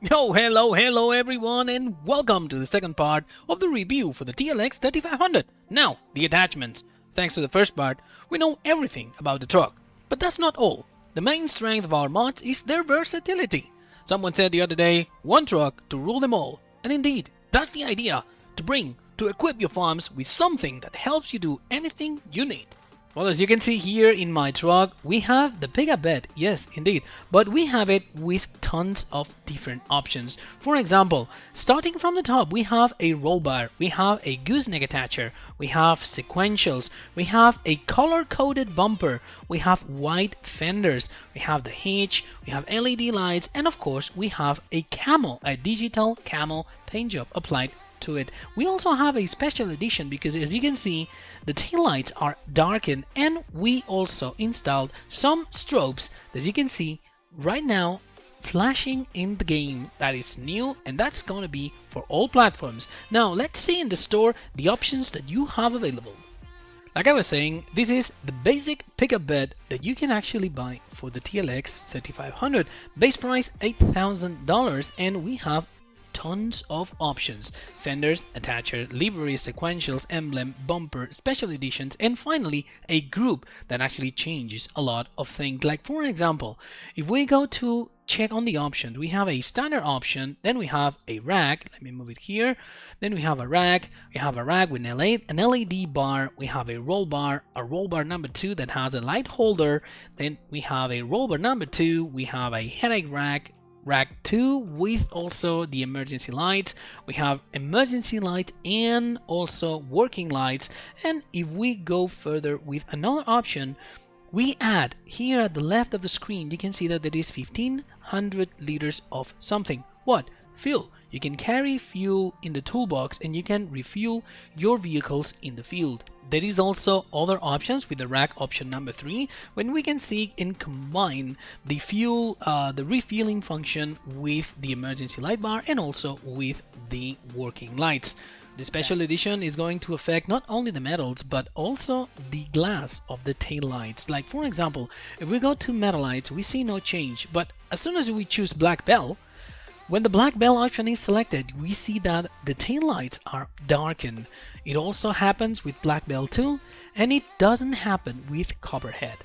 Hello everyone, and welcome to the second part of the review for the TLX 3500. Now, the attachments. Thanks to the first part, we know everything about the truck. But that's not all. The main strength of our mods is their versatility. Someone said the other day, one truck to rule them all. And indeed, that's the idea, to equip your farms with something that helps you do anything you need. Well, as you can see here in my truck, we have the pickup bed, yes indeed, but we have it with tons of different options. For example, starting from the top, we have a roll bar, we have a gooseneck attacher, we have sequentials, we have a color-coded bumper, we have white fenders, we have the hitch, we have LED lights, and of course we have a digital camo paint job applied to it. We also have a special edition because, as you can see, the taillights are darkened, and we also installed some strobes, as you can see right now, flashing in the game. That is new, and that's going to be for all platforms. Now let's see in the store the options that you have available. Like I was saying, this is the basic pickup bed that you can actually buy for the TLX 3500. Base price $8,000, and we have tons of options: fenders, attacher, livery, sequentials, emblem, bumper, special editions, and finally a group that actually changes a lot of things. Like, for example, if we go to check on the options, we have a standard option, then we have a rack. Let me move it here. Then we have a rack with an LED bar, we have a roll bar number 2 that has a light holder, then we have a roll bar number 2, we have a headache rack 2 with also the emergency lights. We have emergency light and also working lights. And if we go further with another option, we add here at the left of the screen, you can see that there is 1500 liters of something. What? Fuel. You can carry fuel in the toolbox and you can refuel your vehicles in the field. There is also other options with the rack option number 3, when we can see and combine the fuel, the refueling function with the emergency light bar and also with the working lights. The special edition is going to affect not only the metals but also the glass of the tail lights. Like, for example, if we go to metal lights, we see no change, but as soon as we choose black bell, when the black bell option is selected, we see that the tail lights are darkened. It also happens with black bell too, and it doesn't happen with copperhead.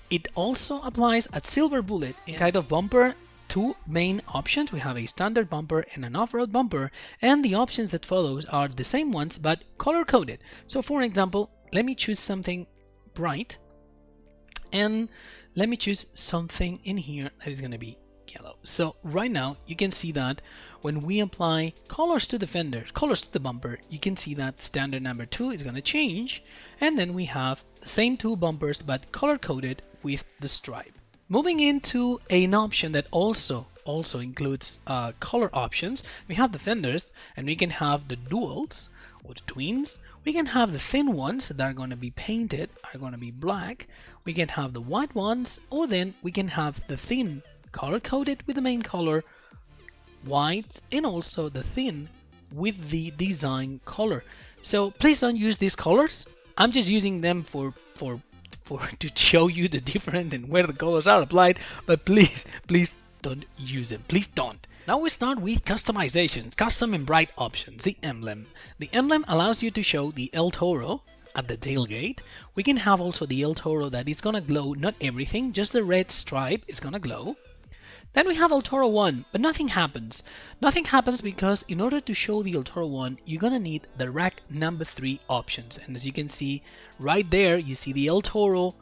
It also applies at silver bullet. Inside of bumper, two main options. We have a standard bumper and an off-road bumper, and the options that follow are the same ones but color-coded. So, for example, let me choose something bright, and let me choose something in here that is going to be yellow. So right now you can see that when we apply colors to the fenders, colors to the bumper, you can see that standard number 2 is going to change, and then we have the same two bumpers but color coded with the stripe. Moving into an option that also includes color options, we have the fenders, and we can have the duals or the twins. We can have the thin ones that are going to be painted, are going to be black. We can have the white ones, or then we can have the thin color coded with the main color white, and also the thin with the design color. So please don't use these colors. I'm just using them for to show you the difference and where the colors are applied, but please don't use them. Please don't. Now we start with customizations, custom and bright options. The emblem allows you to show the El Toro at the tailgate. We can have also the El Toro that is gonna glow, not everything, just the red stripe is gonna glow. Then we have El Toro 1, but nothing happens. Nothing happens because in order to show the El Toro 1, you're gonna need the rack number 3 options. And as you can see right there, you see the El Toro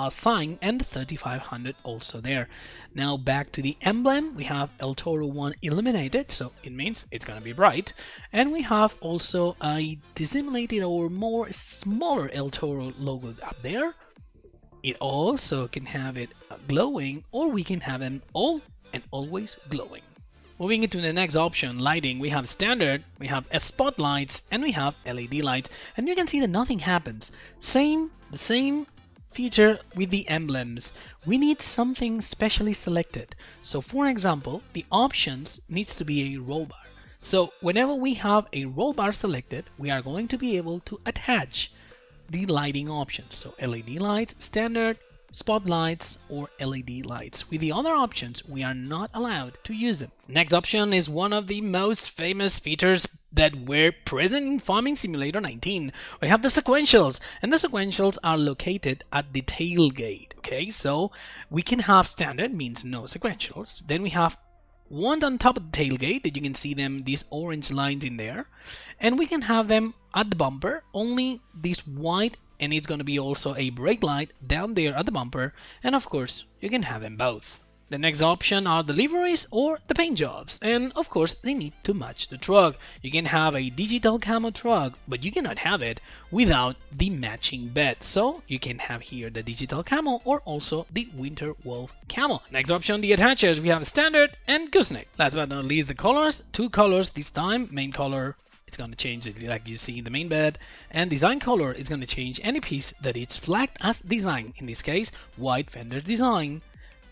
sign and the 3500 also there. Now back to the emblem, we have El Toro 1 illuminated, so it means it's gonna be bright. And we have also a dissimulated or more smaller El Toro logo up there. It also can have it glowing, or we can have them all and always glowing. Moving into the next option, lighting, we have standard, we have spotlights, and we have LED lights. And you can see that nothing happens. The same feature with the emblems. We need something specially selected. So for example, the options needs to be a roll bar. So whenever we have a roll bar selected, we are going to be able to attach the lighting options. So LED lights, standard, spotlights, or LED lights. With the other options, we are not allowed to use them. Next option is one of the most famous features that were present in Farming Simulator 19. We have the sequentials, and the sequentials are located at the tailgate. Okay, so we can have standard, means no sequentials. Then we have one on top of the tailgate that you can see them, these orange lines in there, and we can have them at the bumper, only these white, and it's going to be also a brake light down there at the bumper, and of course you can have them both. The next option are the liveries or the paint jobs, and of course they need to match the truck. You can have a digital camo truck, but you cannot have it without the matching bed. So you can have here the digital camo or also the winter wolf camo. Next option, the attachers. We have standard and gooseneck. Last but not least, the colors. Two colors this time. Main color, it's going to change like you see in the main bed, and design color is going to change any piece that it's flagged as design. In this case, white fender design.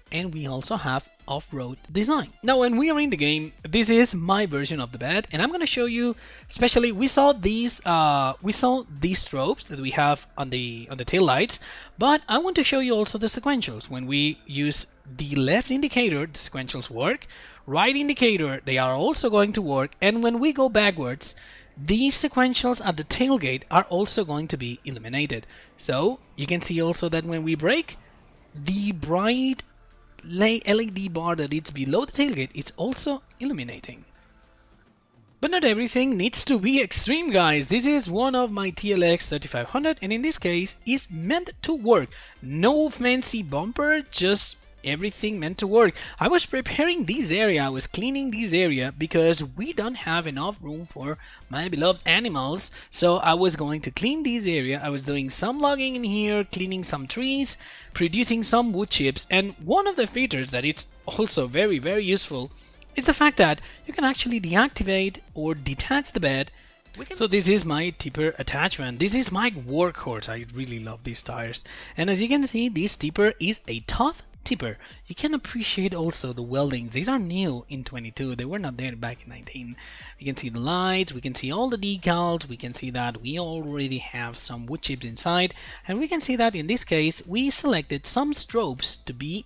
And we also have off-road design. Now when we are in the game, this is my version of the bed, and I'm going to show you, especially we saw these strobes that we have on the tail lights, but I want to show you also the sequentials. When we use the left indicator, the sequentials work. Right indicator, they are also going to work, and when we go backwards, these sequentials at the tailgate are also going to be illuminated. So you can see also that when we brake, the bright LED bar that it's below the tailgate, it's also illuminating. But not everything needs to be extreme, guys. This is one of my TLX 3500, and in this case is meant to work. No fancy bumper, just everything meant to work. I was preparing this area, I was cleaning this area because we don't have enough room for my beloved animals, so I was going to clean this area. I was doing some logging in here, cleaning some trees, producing some wood chips, and one of the features that it's also very useful is the fact that you can actually deactivate or detach the bed. So this is my tipper attachment. This is my workhorse. I really love these tires, and as you can see, this tipper is a tough tipper. You can appreciate also the weldings. These are new in 22. They were not there back in 19. We can see the lights, we can see all the decals, we can see that we already have some wood chips inside, and we can see that in this case we selected some strobes to be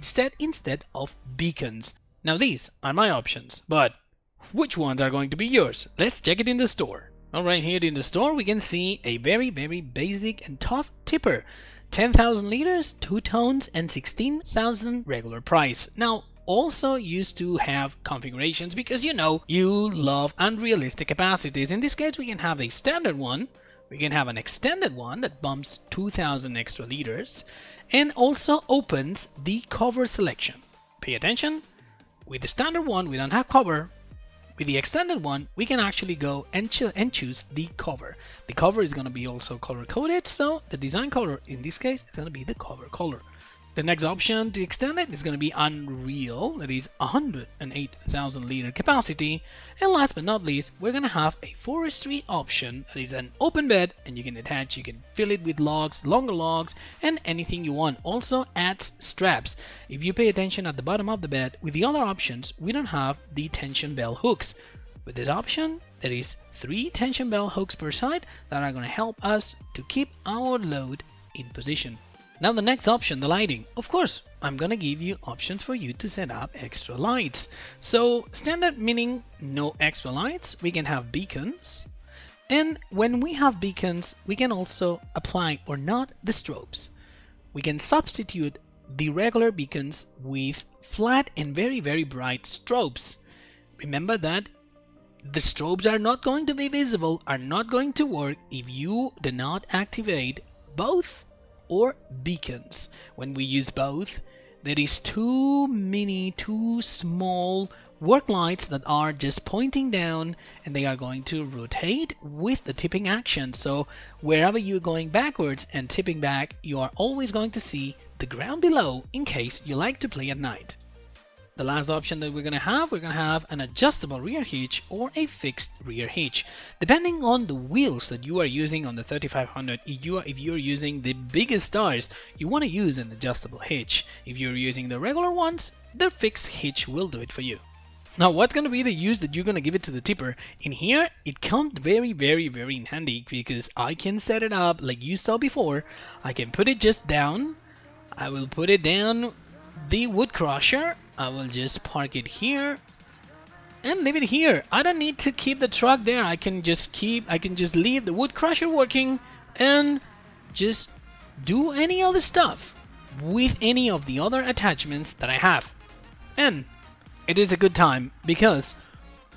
set instead of beacons. Now these are my options, but which ones are going to be yours? Let's check it in the store. Alright, here in the store we can see a very basic and tough tipper. 10,000 liters, 2 tones, and 16,000 regular price. Now, also used to have configurations because you know you love unrealistic capacities. In this case, we can have a standard one, we can have an extended one that bumps 2,000 extra liters, and also opens the cover selection. Pay attention, with the standard one, we don't have cover. With the extended one, we can actually go and choose the cover. The cover is going to be also color coded, so the design color in this case is going to be the cover color. The next option to extend it is going to be Unreal, that is 108,000 liter capacity. And last but not least, we're going to have a forestry option, that is an open bed, and you can attach, you can fill it with logs, longer logs, and anything you want. Also adds straps. If you pay attention at the bottom of the bed, with the other options, we don't have the tension bell hooks. With this option, there is 3 tension bell hooks per side that are going to help us to keep our load in position. Now the next option, the lighting. Of course, I'm gonna give you options for you to set up extra lights. So standard meaning no extra lights, we can have beacons. And when we have beacons, we can also apply or not the strobes. We can substitute the regular beacons with flat and very bright strobes. Remember that the strobes are not going to be visible, are not going to work if you do not activate both or beacons. When we use both, there is too small work lights that are just pointing down, and they are going to rotate with the tipping action. So wherever you're going backwards and tipping back, you are always going to see the ground below in case you like to play at night. The last option that we're going to have an adjustable rear hitch or a fixed rear hitch. Depending on the wheels that you are using on the 3500, if you're using the biggest tires, you want to use an adjustable hitch. If you're using the regular ones, the fixed hitch will do it for you. Now, what's going to be the use that you're going to give it to the tipper? In here, it comes very in handy because I can set it up like you saw before. I can put it just down. I will put it down the wood crusher. I will just park it here and leave it here. I don't need to keep the truck there. I can just leave the wood crusher working and just do any other stuff with any of the other attachments that I have. And it is a good time because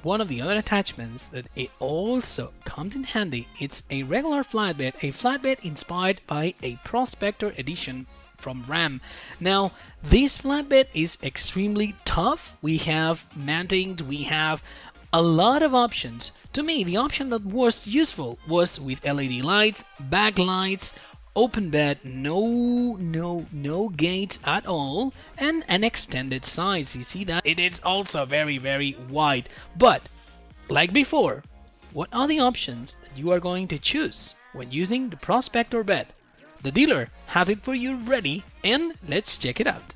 one of the other attachments that it also comes in handy, it's a regular flatbed, a flatbed inspired by a Prospector edition from RAM. Now, this flatbed is extremely tough. We have mountings, we have a lot of options. To me, the option that was useful was with LED lights, backlights, open bed, no gates at all, and an extended size. You see that it is also very wide. But like before, what are the options that you are going to choose when using the Prospector Bed? The dealer has it for you ready, and let's check it out.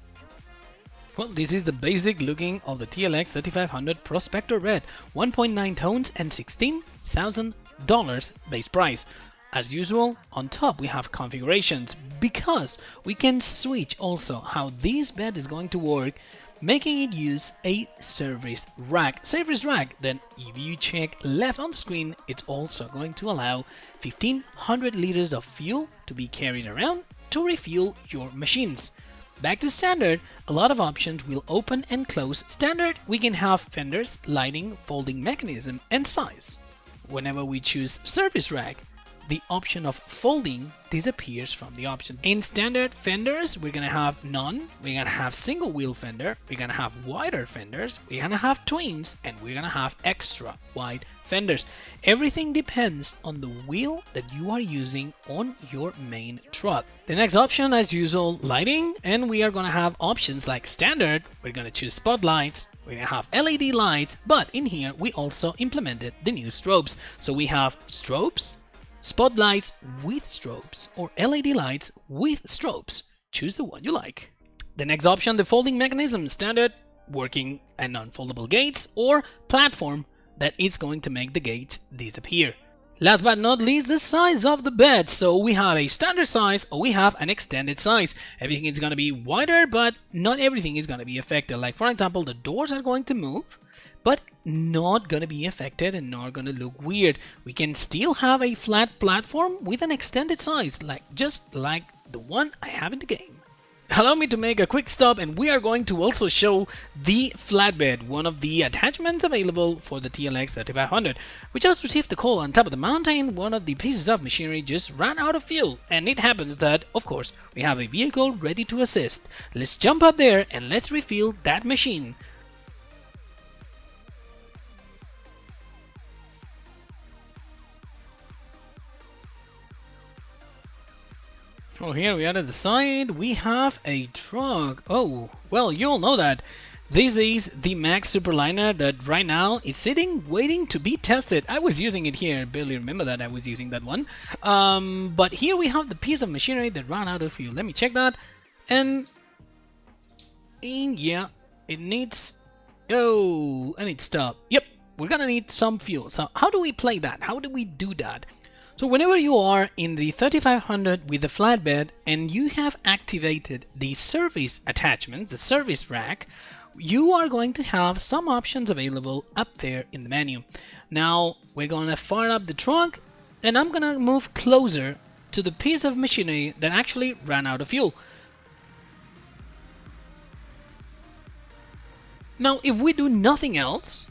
Well, this is the basic looking of the TLX 3500 Prospector Bed, 1.9 tones and $16,000 base price. As usual, on top we have configurations, because we can switch also how this bed is going to work, making it use a service rack. Service rack, then if you check left on the screen, it's also going to allow 1500 liters of fuel to be carried around to refuel your machines. Back to standard, a lot of options will open and close. Standard, we can have fenders, lighting, folding mechanism, and size. Whenever we choose service rack, the option of folding disappears from the option. In standard fenders, we're gonna have none, we're gonna have single wheel fender, we're gonna have wider fenders, we're gonna have twins, and we're gonna have extra wide fenders. Everything depends on the wheel that you are using on your main truck. The next option, as usual, lighting, and we are gonna have options like standard, we're gonna choose spotlights, we're gonna have LED lights, but in here we also implemented the new strobes. So we have strobes, spotlights with strobes, or LED lights with strobes. Choose the one you like. The next option, the folding mechanism, standard, working and non-foldable gates, or platform that is going to make the gates disappear. Last but not least, the size of the bed. So we have a standard size or we have an extended size. Everything is going to be wider, but not everything is going to be affected. Like for example, the doors are going to move, but not going to be affected and not going to look weird. We can still have a flat platform with an extended size, just like the one I have in the game. Allow me to make a quick stop, and we are going to also show the flatbed, one of the attachments available for the TLX 3500. We just received the call on top of the mountain. One of the pieces of machinery just ran out of fuel, and it happens that, of course, we have a vehicle ready to assist. Let's jump up there and let's refuel that machine. Oh, here we are at the side. We have a truck. Oh, well, you all know that. This is the Max Superliner that right now is sitting, waiting to be tested. I was using it here. I barely remember that I was using that one. But here we have the piece of machinery that ran out of fuel. Let me check that. And yeah, it needs... Oh, and it stopped. Yep, we're gonna need some fuel. So how do we play that? How do we do that? So whenever you are in the 3500 with the flatbed and you have activated the service attachment, the service rack, you are going to have some options available up there in the menu. Now we're going to fire up the truck and I'm going to move closer to the piece of machinery that actually ran out of fuel. Now if we do nothing else,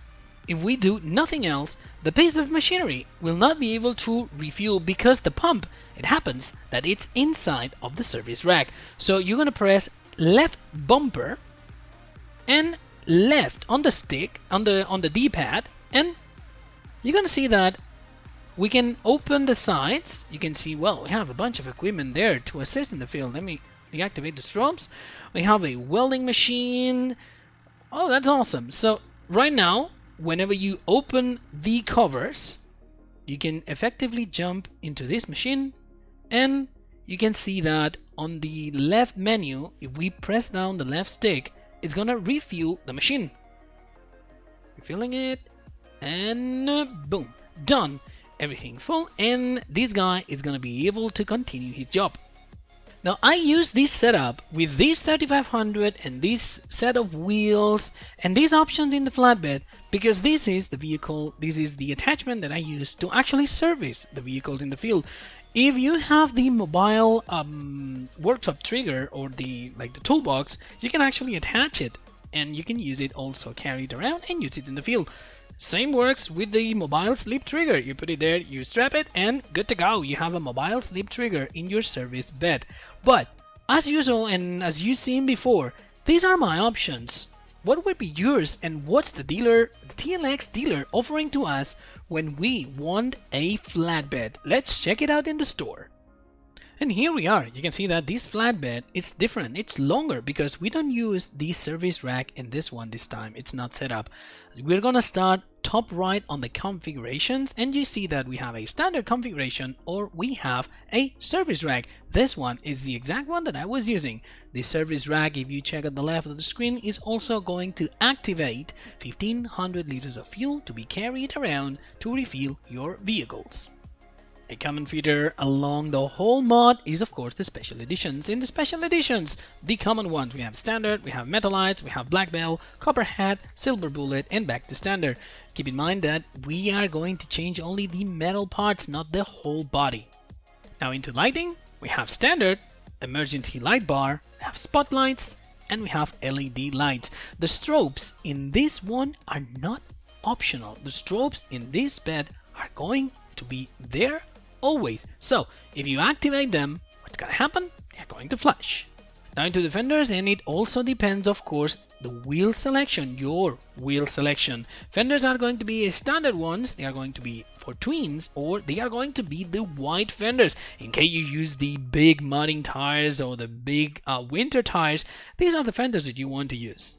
the piece of machinery will not be able to refuel because the pump, it happens that it's inside of the service rack. So you're going to press left bumper and left on the stick, on the D-pad, and you're going to see that we can open the sides. You can see, well, we have a bunch of equipment there to assist in the field. Let me deactivate the strobes. We have a welding machine. Oh, that's awesome. So right now, whenever you open the covers, you can effectively jump into this machine, and you can see that on the left menu, if we press down the left stick, it's gonna refuel the machine. Refueling it, and boom, done. Everything full, and this guy is gonna be able to continue his job. Now I use this setup with this 3500 and this set of wheels and these options in the flatbed because this is the vehicle, this is the attachment that I use to actually service the vehicles in the field. If you have the mobile workshop trigger or the toolbox, you can actually attach it and you can use it also, carry it around and use it in the field. Same works with the mobile sleep trigger. You put it there, you strap it, and good to go. You have a mobile sleep trigger in your service bed. But as usual and as you've seen before, these are my options. What would be yours, and what's the TLX dealer offering to us when we want a flatbed? Let's check it out in the store. And here we are. You can see that this flatbed is different. It's longer because we don't use the service rack in this one this time. It's not set up. We're gonna start top right on the configurations, and you see that we have a standard configuration or we have a service rack. This one is the exact one that I was using. The service rack, if you check at the left of the screen, is also going to activate 1500 liters of fuel to be carried around to refuel your vehicles. A common feature along the whole mod is of course the special editions. In the special editions, the common ones, we have standard, we have metalites, we have black bell, copper hat, silver bullet, and back to standard. Keep in mind that we are going to change only the metal parts, not the whole body. Now into lighting, we have standard, emergency light bar, we have spotlights, and we have LED lights. The strobes in this one are not optional. The strobes in this bed are going to be there always. So if you activate them, what's gonna happen? They're going to flash. Now into the fenders, and it also depends of course the wheel selection, your wheel selection. Fenders are going to be standard ones, they are going to be for twins, or they are going to be the white fenders. In case you use the big mudding tires or the big winter tires, these are the fenders that you want to use.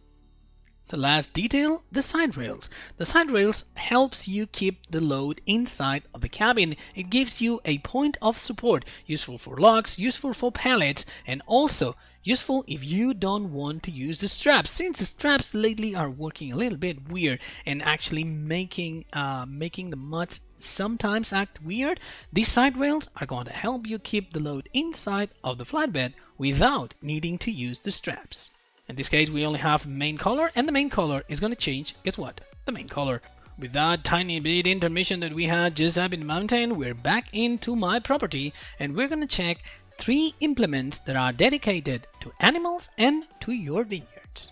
The last detail, the side rails. The side rails helps you keep the load inside of the cabin. It gives you a point of support, useful for locks, useful for pallets, and also useful if you don't want to use the straps, since the straps lately are working a little bit weird and actually making the muds sometimes act weird. These side rails are going to help you keep the load inside of the flatbed without needing to use the straps. In this case, we only have main color, and the main color is going to change. Guess what? The main color. With that tiny bit intermission that we had just up in the mountain, we're back into my property, and we're going to check 3 implements that are dedicated to animals and to your vineyards.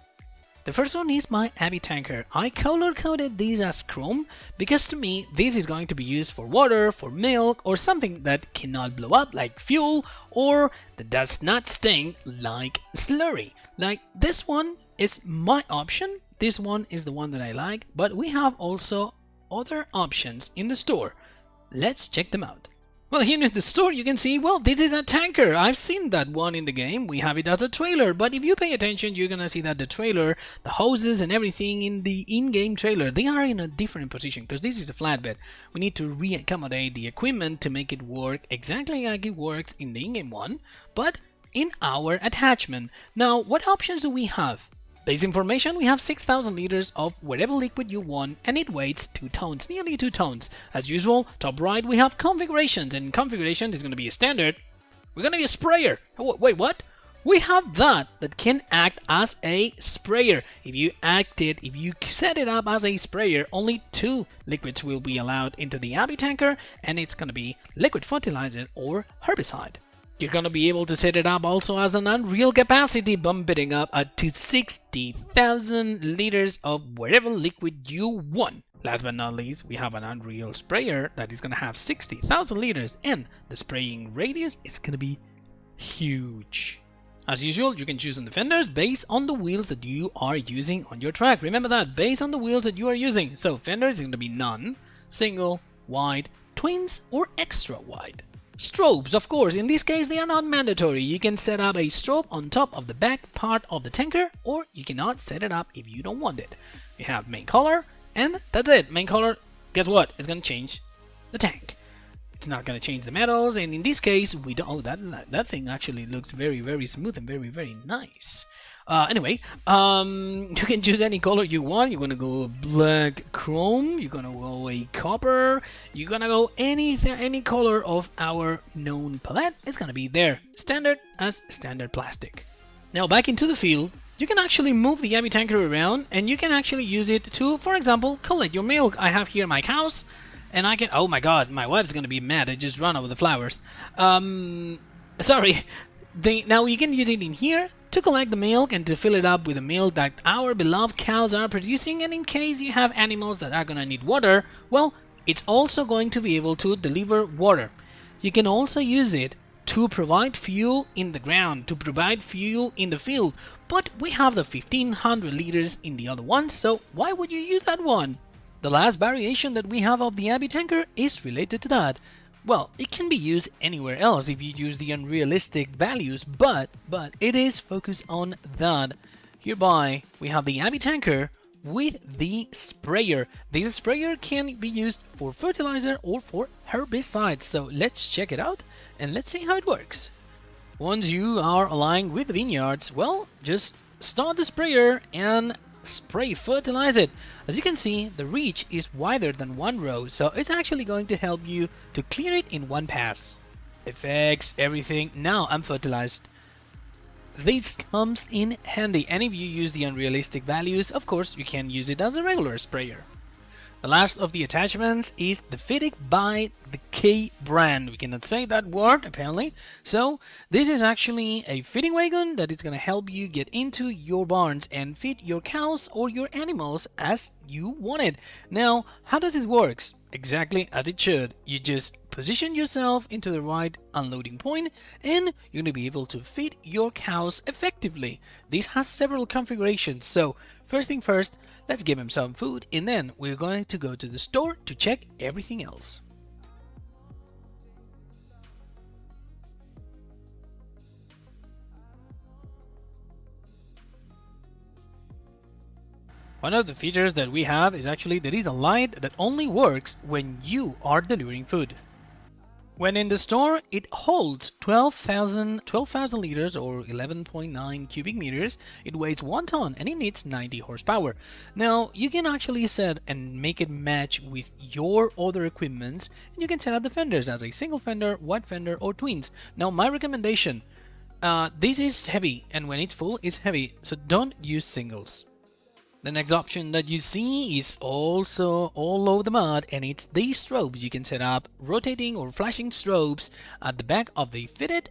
The first one is my Abi Tanker. I color-coded these as chrome because to me this is going to be used for water, for milk, or something that cannot blow up like fuel, or that does not stink like slurry. Like this one is my option, this one is the one that I like, but we have also other options in the store. Let's check them out. Well, here in the store you can see, well, this is a tanker. I've seen that one in the game. We have it as a trailer, but if you pay attention, you're gonna see that the trailer, the hoses and everything in the in-game trailer, they are in a different position because this is a flatbed. We need to re-accommodate the equipment to make it work exactly like it works in the in-game one, but in our attachment. Now, what options do we have? Base information, we have 6,000 liters of whatever liquid you want, and it weighs 2 tons, nearly 2 tons. As usual, top right we have configurations, and configuration is going to be a standard. We're going to be a sprayer. Oh, wait, what? We have that can act as a sprayer. If you set it up as a sprayer, only 2 liquids will be allowed into the Abi Tanker, and it's going to be liquid fertilizer or herbicide. You're going to be able to set it up also as an unreal capacity, bumping up to 60,000 liters of whatever liquid you want. Last but not least, we have an unreal sprayer that is going to have 60,000 liters, and the spraying radius is going to be huge. As usual, you can choose on the fenders based on the wheels that you are using on your track. Remember that, based on the wheels that you are using. So fenders is going to be none, single, wide, twins, or extra wide. Strobes, of course, in this case they are not mandatory. You can set up a strobe on top of the back part of the tanker, or you cannot set it up if you don't want it. We have main color, and that's it. Main color, guess what? It's gonna change the tank. It's not gonna change the metals, and in this case we don't. Oh, that thing actually looks very, very smooth and very, very nice. Anyway, you can choose any color you want. You're gonna go black chrome, you're gonna go a copper, you're gonna go any color of our known palette is gonna be there, standard as standard plastic. Now back into the field, you can actually move the Abi Tanker around and you can actually use it to, for example, collect your milk. I have here my cows and I can, oh my god, my wife's gonna be mad, I just run over the flowers. Sorry. Now you can use it in here to collect the milk and to fill it up with the milk that our beloved cows are producing, and in case you have animals that are gonna need water, well, it's also going to be able to deliver water. You can also use it to provide fuel in the ground, to provide fuel in the field, but we have the 1500 liters in the other one, so why would you use that one? The last variation that we have of the Abi Tanker is related to that. Well, it can be used anywhere else if you use the unrealistic values, but it is focused on that. Hereby, we have the Abi Tanker with the sprayer. This sprayer can be used for fertilizer or for herbicides, so let's check it out and let's see how it works. Once you are aligned with the vineyards, well, just start the sprayer and spray, fertilize it. As you can see, the reach is wider than one row, so it's actually going to help you to clear it in one pass. Effects, everything. Now I'm fertilized. This comes in handy, and if you use the unrealistic values, of course you can use it as a regular sprayer. The last of the attachments is the fitting by the K brand. We cannot say that word apparently. So this is actually a feeding wagon that is going to help you get into your barns and feed your cows or your animals as you want it. Now, how does this work? Exactly as it should. You just position yourself into the right unloading point and you're going to be able to feed your cows effectively. This has several configurations. So first thing first, let's give him some food and then we're going to go to the store to check everything else. One of the features that we have is actually there is a light that only works when you are delivering food. When in the store, it holds 12,000 liters or 11.9 cubic meters. It weighs 1 ton and it needs 90 horsepower. Now, you can actually set and make it match with your other equipments, and you can set up the fenders as a single fender, wide fender, or twins. Now, my recommendation, this is heavy, and when it's full, it's heavy, so don't use singles. The next option that you see is also all over the mud, and it's the strobes. You can set up rotating or flashing strobes at the back of the fitted,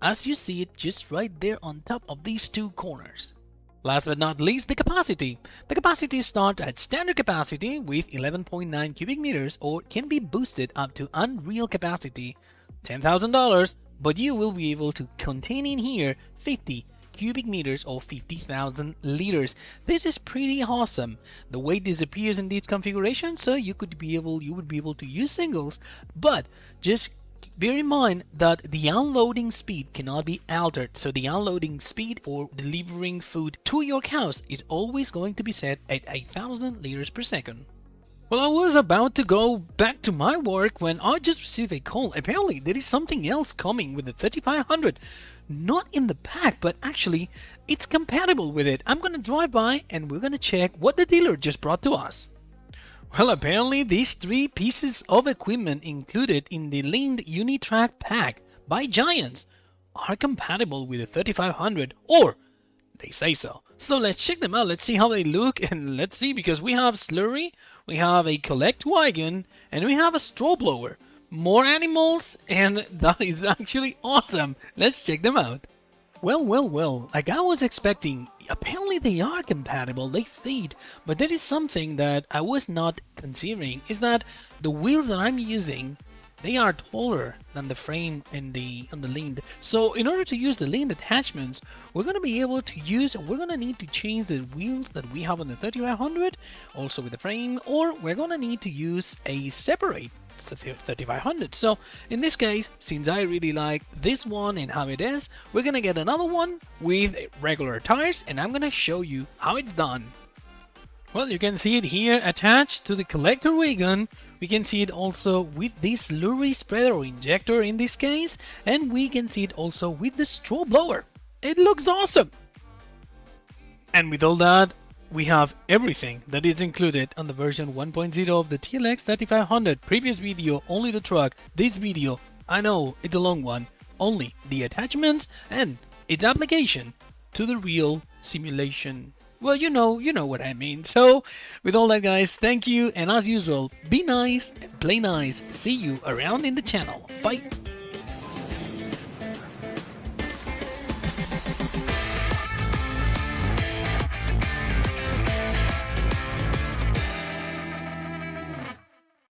as you see it just right there on top of these two corners. Last but not least, the capacity. The capacity starts at standard capacity with 11.9 cubic meters or can be boosted up to unreal capacity, $10,000, but you will be able to contain in here 50 cubic meters or 50,000 liters. This is pretty awesome. The weight disappears in this configuration, so you would be able to use singles, but just bear in mind that the unloading speed cannot be altered. So the unloading speed for delivering food to your cows is always going to be set at 1,000 liters per second. Well, I was about to go back to my work when I just received a call. Apparently, there is something else coming with the 3500. Not in the pack, but actually, it's compatible with it. I'm gonna drive by and we're gonna check what the dealer just brought to us. Well, apparently, these 3 pieces of equipment included in the Lind Unitrack pack by Giants are compatible with the 3500, or they say so. So let's check them out, let's see how they look, and let's see, because we have slurry, we have a collect wagon, and we have a straw blower. More animals, and that is actually awesome. Let's check them out. Well, like I was expecting, apparently they are compatible, they feed, but there is something that I was not considering, is that the wheels that I'm using, they are taller than the frame on the Lind. So in order to use the Lind attachments, we're going to need to change the wheels that we have on the 3500, also with the frame, or we're going to need to use a separate 3500. So in this case, since I really like this one and how it is, we're going to get another one with regular tires, and I'm going to show you how it's done. Well, you can see it here attached to the collector wagon. We can see it also with this slurry spreader or injector in this case, and we can see it also with the straw blower. It looks awesome! And with all that, we have everything that is included on the version 1.0 of the TLX 3500. Previous video, only the truck. This video, I know it's a long one, only the attachments and its application to the real simulation. Well, you know what I mean. So, with all that, guys, thank you, and as usual, be nice and play nice. See you around in the channel. Bye.